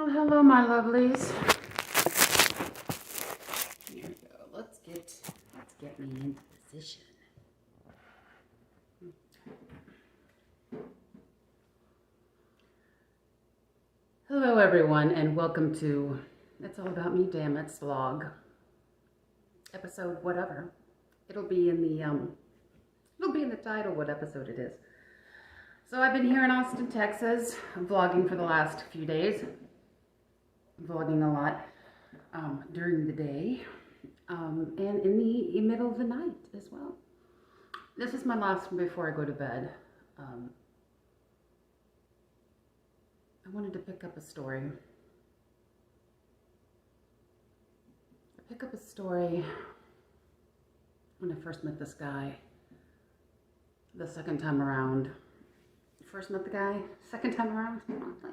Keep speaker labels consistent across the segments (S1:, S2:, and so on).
S1: Well, hello, my lovelies. Here we go. Let's get me into position. Hello, everyone, and welcome to It's All About Me, Damn It's vlog. Episode whatever. It'll be in the title what episode it is. So I've been here in Austin, Texas, vlogging for the last few days. Vlogging a lot during the day and in the middle of the night as well. This is my last one before I go to bed. I wanted to pick up a story. When I first met this guy the second time around. First met the guy, second time around.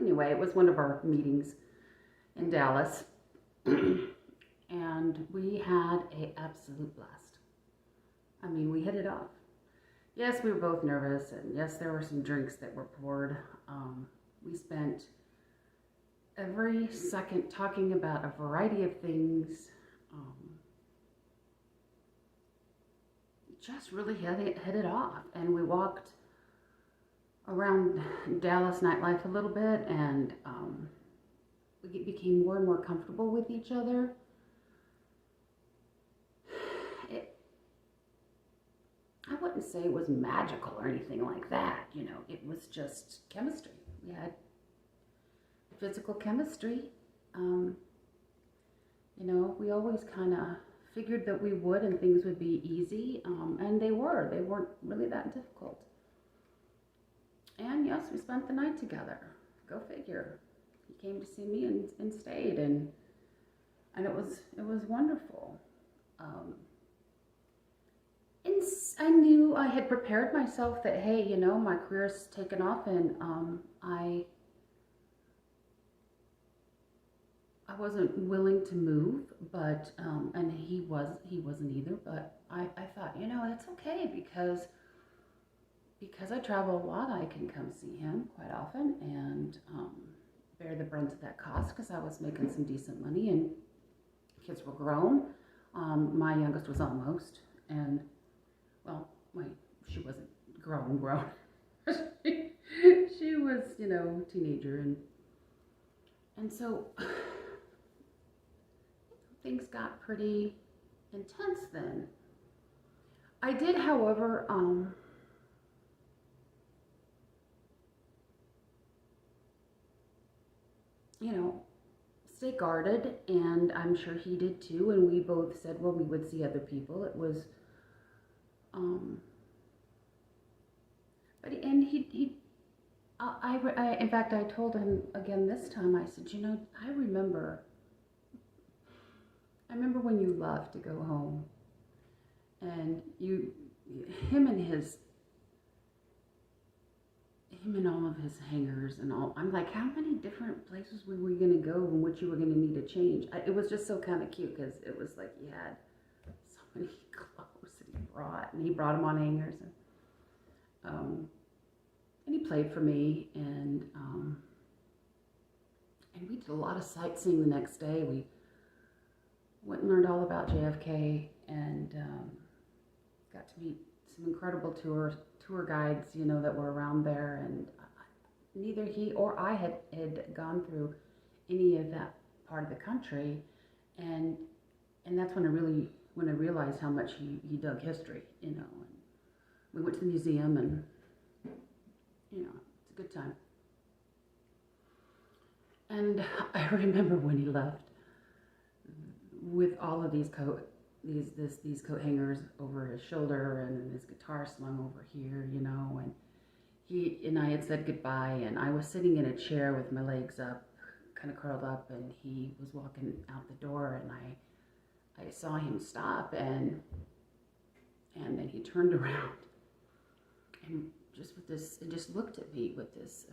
S1: Anyway, it was one of our meetings in Dallas, and we had an absolute blast. I mean, we hit it off. Yes, we were both nervous, and yes, there were some drinks that were poured. We spent every second talking about a variety of things. Just really hit it off, and we walked around Dallas nightlife a little bit, and we became more and more comfortable with each other. I wouldn't say it was magical or anything like that, you know, it was just chemistry. We had physical chemistry. You know, we always kind of figured that we would and things would be easy, and they weren't really that difficult. And yes, we spent the night together. Go figure. He came to see me and stayed, and it was wonderful. And I knew I had prepared myself that, hey, you know, my career's taken off, and I wasn't willing to move, but and he wasn't either. But I thought, you know, it's okay because I travel a lot. I can come see him quite often and bear the brunt of that cost, because I was making some decent money and kids were grown. My youngest was almost, and well, she wasn't grown. She was, you know, teenager, and so things got pretty intense then. I did, however, you know, stay guarded, and I'm sure he did too, and we both said, well, we would see other people. It was, but, and in fact, I told him again this time, I said, you know, I remember when you left to go home, and him and all of his hangers and all. I'm like, how many different places were we going to go in which you were going to need a change? It was just so kind of cute, because it was like he had so many clothes that he brought them on hangers, and he played for me, and we did a lot of sightseeing the next day. We went and learned all about JFK, and got to meet some incredible tour guides, you know, that were around there, and neither he or I had gone through any of that part of the country, and that's when I realized how much he dug history, you know. And we went to the museum, and you know, it's a good time. And I remember when he left with all of these coat hangers over his shoulder, and his guitar slung over here, you know, and he and I had said goodbye, and I was sitting in a chair with my legs up, kind of curled up, and he was walking out the door, and I saw him stop, and then he turned around, and just looked at me with this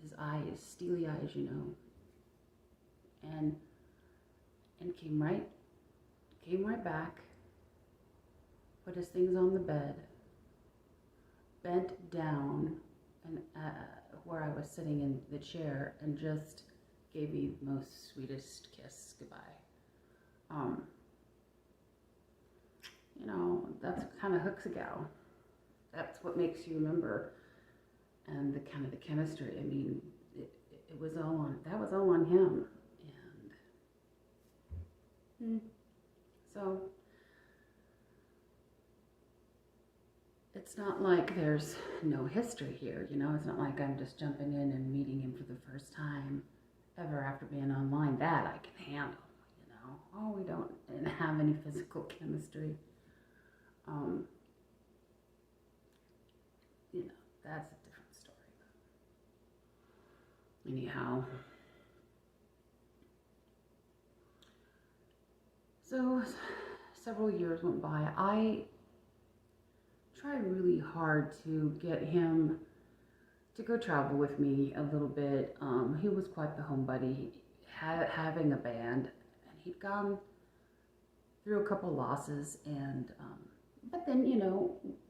S1: his eyes, steely eyes, you know, and came right back, put his things on the bed, bent down, and where I was sitting in the chair, and just gave me the most sweetest kiss goodbye. Um, that's what kind of hooks a gal. That's what makes you remember, and the kind of the chemistry. I mean, it was all on. That was all on him, and so it's not like there's no history here. It's not like I'm just jumping in and meeting him for the first time ever after being online. That I can handle. Oh, we didn't have any physical chemistry. That's a different story. Anyhow, so several years went by. I tried really hard to get him to go travel with me a little bit. He was quite the homebody, having a band, and he'd gone through a couple losses, and but then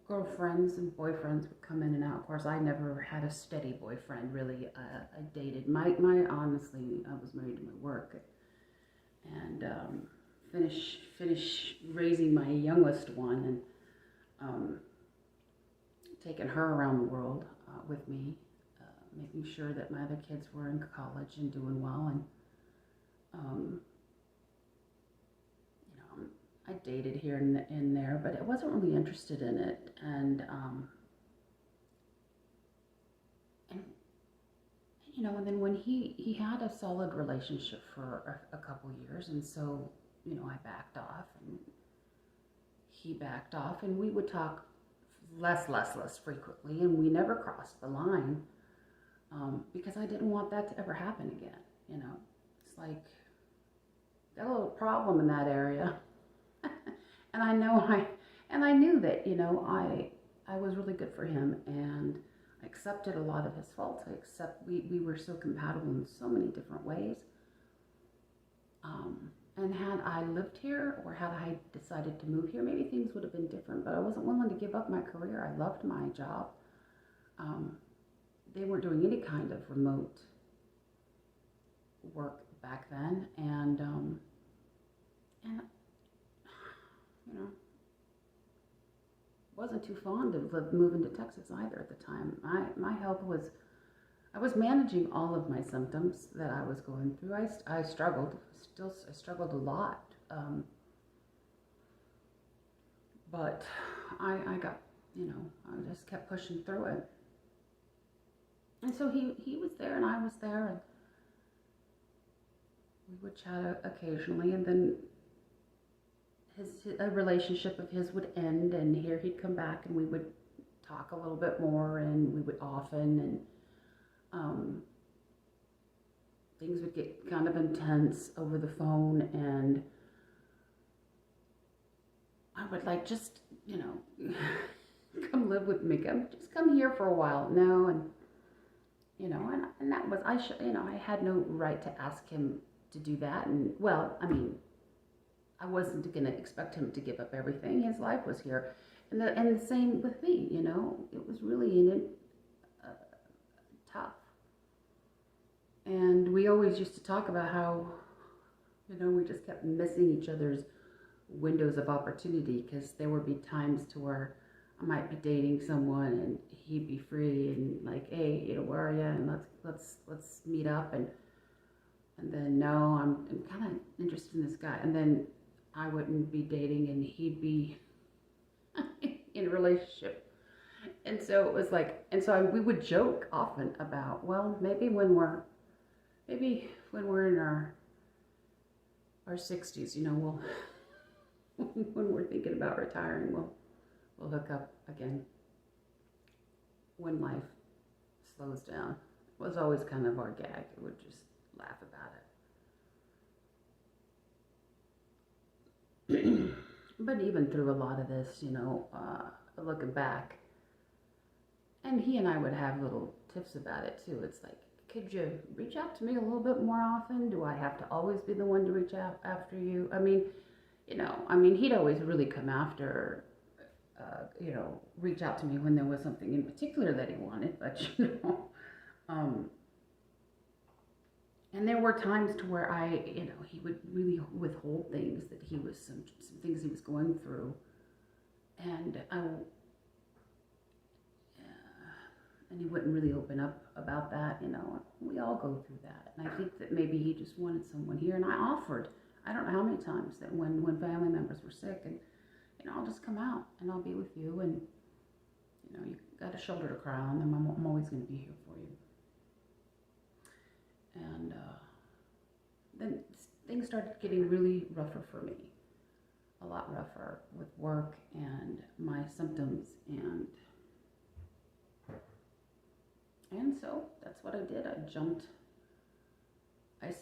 S1: girlfriends and boyfriends would come in and out. Of course, I never had a steady boyfriend really. I dated honestly, I was married to my work, and finish raising my youngest one, and taking her around the world with me, making sure that my other kids were in college and doing well, and I dated here and there, but I wasn't really interested in it, and and then when he had a solid relationship for a couple years, and so I backed off, and he backed off, and we would talk less frequently, and we never crossed the line, because I didn't want that to ever happen again. It's like got a little problem in that area. And I knew that, I was really good for him, and I accepted a lot of his faults. We were so compatible in so many different ways. And had I lived here, or had I decided to move here, maybe things would have been different, but I wasn't willing to give up my career. I loved my job. They weren't doing any kind of remote work back then, and wasn't too fond of moving to Texas either at the time. My health was, I was managing all of my symptoms that I was going through. I struggled, I struggled a lot. But I got, I just kept pushing through it. And so he was there and I was there, and we would chat occasionally, and then a relationship of his would end, and here he'd come back, and we would talk a little bit more, and we would often, and things would get kind of intense over the phone, and I would like, just come live with me, just come here for a while. No, and and that was, I had no right to ask him to do that, and well, I mean, I wasn't going to expect him to give up everything. His life was here. And the same with me, It was really tough. And we always used to talk about how, we just kept missing each other's windows of opportunity, because there would be times to where I might be dating someone and he'd be free and like, hey, where are you? And let's meet up. And then, no, I'm kind of interested in this guy. And then I wouldn't be dating and he'd be in a relationship. And so it was like, and so we would joke often about, well, maybe when we're in our 60s, we'll, when we're thinking about retiring, we'll hook up again when life slows down. It was always kind of our gag. We would just laugh about it. But even through a lot of this, looking back, and he and I would have little tips about it too. It's like, could you reach out to me a little bit more often? Do I have to always be the one to reach out after you? I mean, he'd always really come after, reach out to me when there was something in particular that he wanted, but, And there were times to where he would really withhold things that some things he was going through. And and he wouldn't really open up about that, We all go through that. And I think that maybe he just wanted someone here. And I offered, I don't know how many times, that when family members were sick, and, I'll just come out and I'll be with you. And, you got a shoulder to cry on, and I'm always going to be here for you. And then things started getting really rougher for me. A lot rougher with work and my symptoms, and so that's what I did. I jumped. I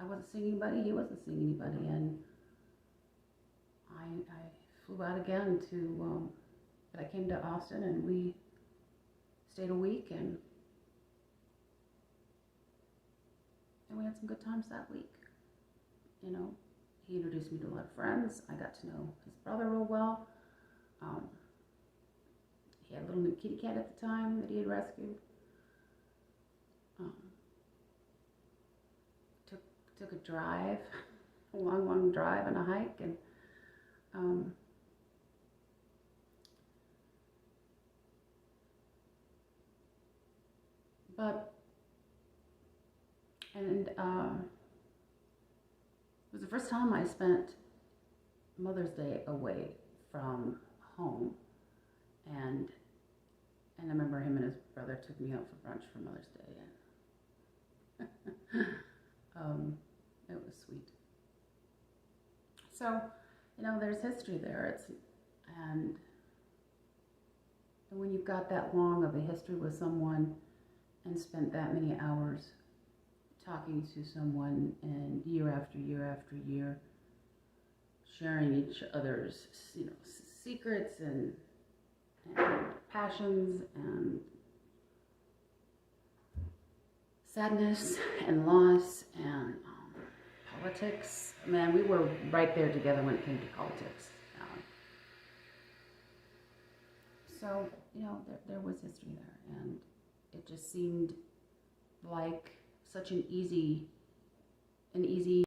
S1: wasn't seeing anybody. He wasn't seeing anybody, and I flew out again to. But I came to Austin, and we stayed a week, and we had some good times that week. He introduced me to a lot of friends. I got to know his brother real well. He had a little new kitty cat at the time that he had rescued. Took a drive, a long drive and a hike, and it was the first time I spent Mother's Day away from home, and I remember him and his brother took me out for brunch for Mother's Day, and it was sweet. So, there's history there. And when you've got that long of a history with someone and spent that many hours talking to someone, and year after year after year, sharing each other's, secrets and passions and sadness and loss and politics. Man, we were right there together when it came to politics. So, there was history there, and it just seemed like such an easy